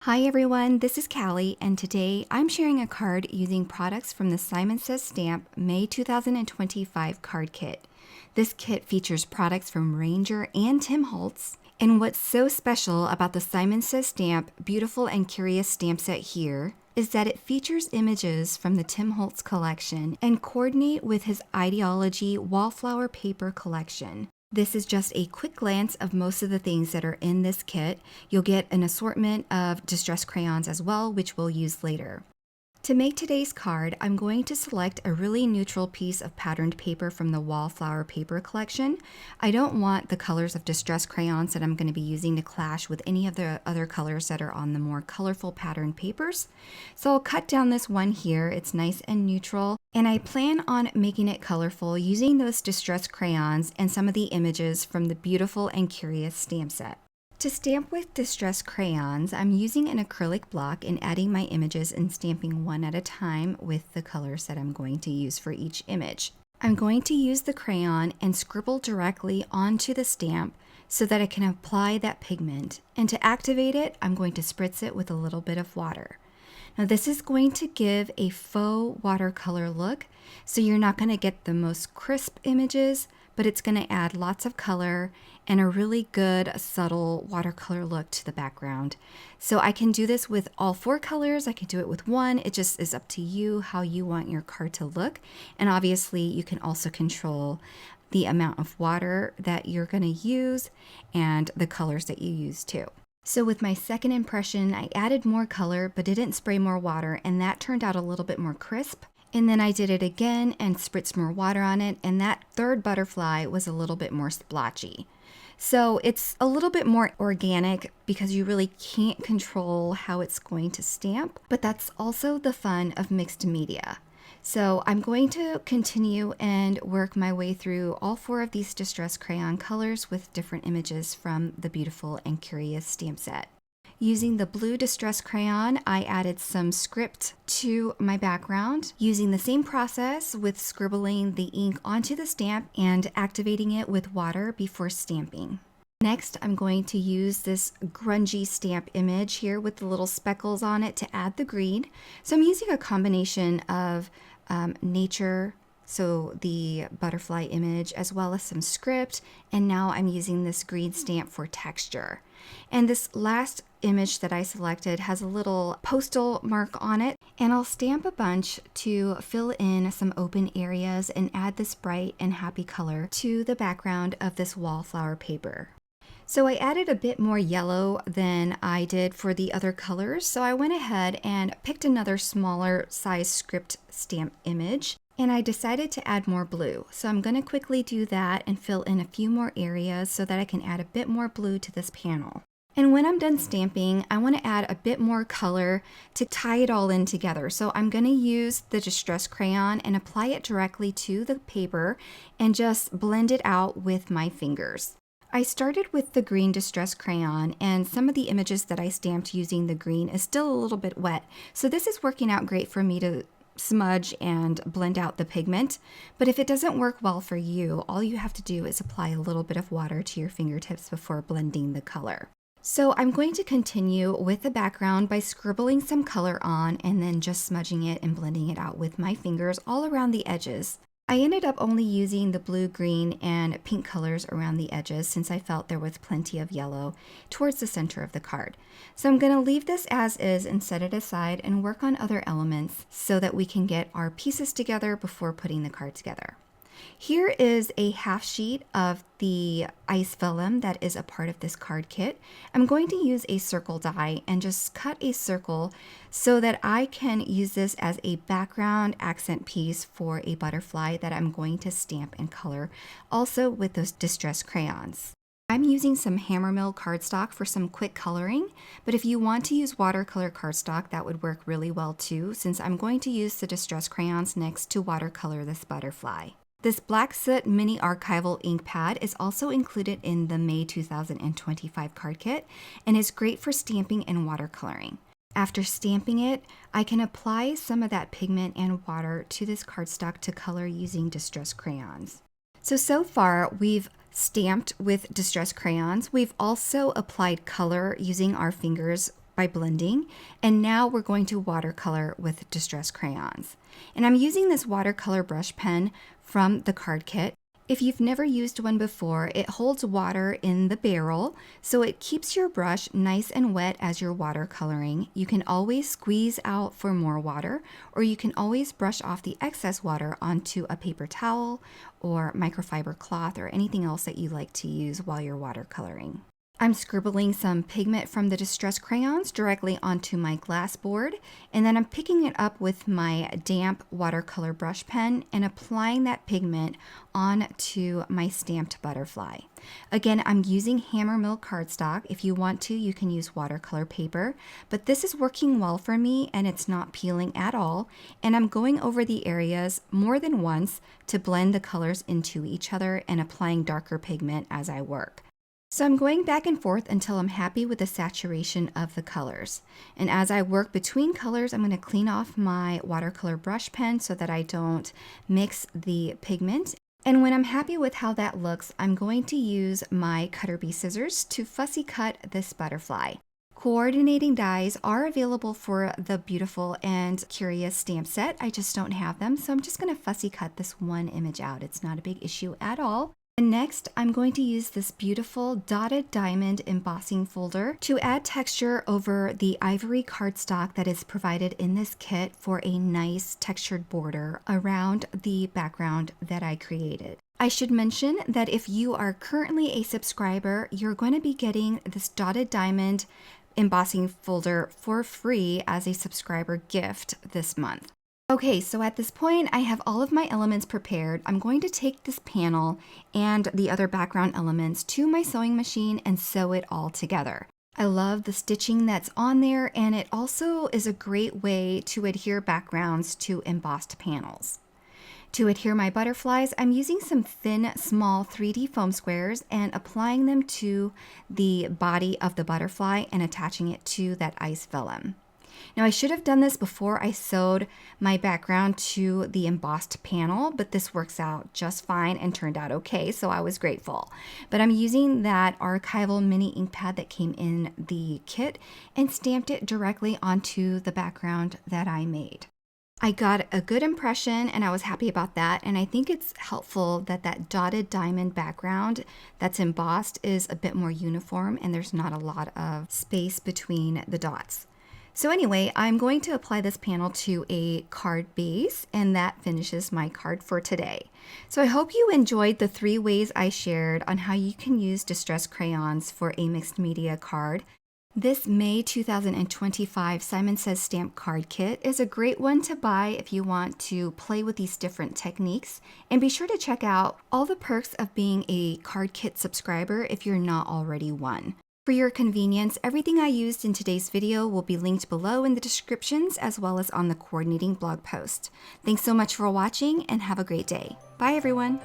Hi everyone, this is Callie, and today I'm sharing a card using products from the Simon Says Stamp May 2025 card kit. This kit features products from Ranger and Tim Holtz, and what's so special about the Simon Says Stamp Beautiful and Curious stamp set here is that it features images from the Tim Holtz collection and coordinate with his Ideology Wallflower paper collection. This is just a quick glance of most of the things that are in this kit. You'll get an assortment of distress crayons as well, which we'll use later. To make today's card, I'm going to select a really neutral piece of patterned paper from the Wallflower paper collection. I don't want the colors of distress crayons that I'm going to be using to clash with any of the other colors that are on the more colorful patterned papers. So I'll cut down this one here. It's nice and neutral. And I plan on making it colorful using those distress crayons and some of the images from the Beautiful and Curious stamp set. To stamp with distress crayons, I'm using an acrylic block and adding my images and stamping one at a time with the colors that I'm going to use for each image. I'm going to use the crayon and scribble directly onto the stamp so that I can apply that pigment. And to activate it, I'm going to spritz it with a little bit of water. Now this is going to give a faux watercolor look, so you're not going to get the most crisp images, but it's going to add lots of color and a really good subtle watercolor look to the background. So I can do this with all four colors. I can do it with one. It just is up to you how you want your card to look. And obviously you can also control the amount of water that you're going to use and the colors that you use too. So with my second impression, I added more color but didn't spray more water, and that turned out a little bit more crisp. And then I did it again and spritzed more water on it, and that third butterfly was a little bit more splotchy. So it's a little bit more organic because you really can't control how it's going to stamp, but that's also the fun of mixed media. So I'm going to continue and work my way through all four of these distress crayon colors with different images from the Beautiful and Curious stamp set. Using the blue distress crayon, I added some script to my background, using the same process with scribbling the ink onto the stamp and activating it with water before stamping. Next, I'm going to use this grungy stamp image here with the little speckles on it to add the green. So I'm using a combination of nature, so the butterfly image, as well as some script, and now I'm using this green stamp for texture. And this last image that I selected has a little postal mark on it, and I'll stamp a bunch to fill in some open areas and add this bright and happy color to the background of this wallflower paper. So I added a bit more yellow than I did for the other colors, so I went ahead and picked another smaller size script stamp image, and I decided to add more blue. So I'm going to quickly do that and fill in a few more areas so that I can add a bit more blue to this panel. And when I'm done stamping, I want to add a bit more color to tie it all in together. So I'm going to use the distress crayon and apply it directly to the paper and just blend it out with my fingers. I started with the green distress crayon, and some of the images that I stamped using the green is still a little bit wet. So this is working out great for me to smudge and blend out the pigment. But if it doesn't work well for you, all you have to do is apply a little bit of water to your fingertips before blending the color. So I'm going to continue with the background by scribbling some color on and then just smudging it and blending it out with my fingers all around the edges. I ended up only using the blue, green, and pink colors around the edges since I felt there was plenty of yellow towards the center of the card. So I'm going to leave this as is and set it aside and work on other elements so that we can get our pieces together before putting the card together. Here is a half sheet of the ice vellum that is a part of this card kit. I'm going to use a circle die and just cut a circle so that I can use this as a background accent piece for a butterfly that I'm going to stamp and color, also with those distress crayons. I'm using some Hammermill cardstock for some quick coloring, but if you want to use watercolor cardstock, that would work really well too, since I'm going to use the distress crayons next to watercolor this butterfly. This Black Soot Mini Archival ink pad is also included in the May 2025 card kit and is great for stamping and watercoloring. After stamping it, I can apply some of that pigment and water to this cardstock to color using distress crayons. So far we've stamped with distress crayons. We've also applied color using our fingers by blending, and now we're going to watercolor with Distress crayons. And I'm using this watercolor brush pen from the card kit. If you've never used one before, it holds water in the barrel, so it keeps your brush nice and wet as you're watercoloring. You can always squeeze out for more water, or you can always brush off the excess water onto a paper towel or microfiber cloth or anything else that you like to use while you're watercoloring. I'm scribbling some pigment from the Distress crayons directly onto my glass board, and then I'm picking it up with my damp watercolor brush pen and applying that pigment onto my stamped butterfly. Again, I'm using hammer mill cardstock. If you want to, you can use watercolor paper, but this is working well for me and it's not peeling at all. And I'm going over the areas more than once to blend the colors into each other and applying darker pigment as I work. So I'm going back and forth until I'm happy with the saturation of the colors. And as I work between colors, I'm going to clean off my watercolor brush pen so that I don't mix the pigment. And when I'm happy with how that looks, I'm going to use my Cutter Bee scissors to fussy cut this butterfly. Coordinating dies are available for the Beautiful and Curious stamp set. I just don't have them, so I'm just going to fussy cut this one image out. It's not a big issue at all. And next, I'm going to use this beautiful dotted diamond embossing folder to add texture over the ivory cardstock that is provided in this kit for a nice textured border around the background that I created. I should mention that if you are currently a subscriber, you're going to be getting this dotted diamond embossing folder for free as a subscriber gift this month. Okay, so at this point, I have all of my elements prepared. I'm going to take this panel and the other background elements to my sewing machine and sew it all together. I love the stitching that's on there, and it also is a great way to adhere backgrounds to embossed panels. To adhere my butterflies, I'm using some thin, small 3D foam squares and applying them to the body of the butterfly and attaching it to that ice vellum. Now I should have done this before I sewed my background to the embossed panel, but this works out just fine and turned out okay, so I was grateful. But I'm using that archival mini ink pad that came in the kit and stamped it directly onto the background that I made. I got a good impression and I was happy about that, and I think it's helpful that that dotted diamond background that's embossed is a bit more uniform and there's not a lot of space between the dots. So anyway, I'm going to apply this panel to a card base, and that finishes my card for today. So I hope you enjoyed the 3 ways I shared on how you can use Distress crayons for a mixed media card. This May 2025 Simon Says Stamp Card Kit is a great one to buy if you want to play with these different techniques. And be sure to check out all the perks of being a card kit subscriber if you're not already one. For your convenience, everything I used in today's video will be linked below in the descriptions as well as on the coordinating blog post. Thanks so much for watching and have a great day. Bye everyone!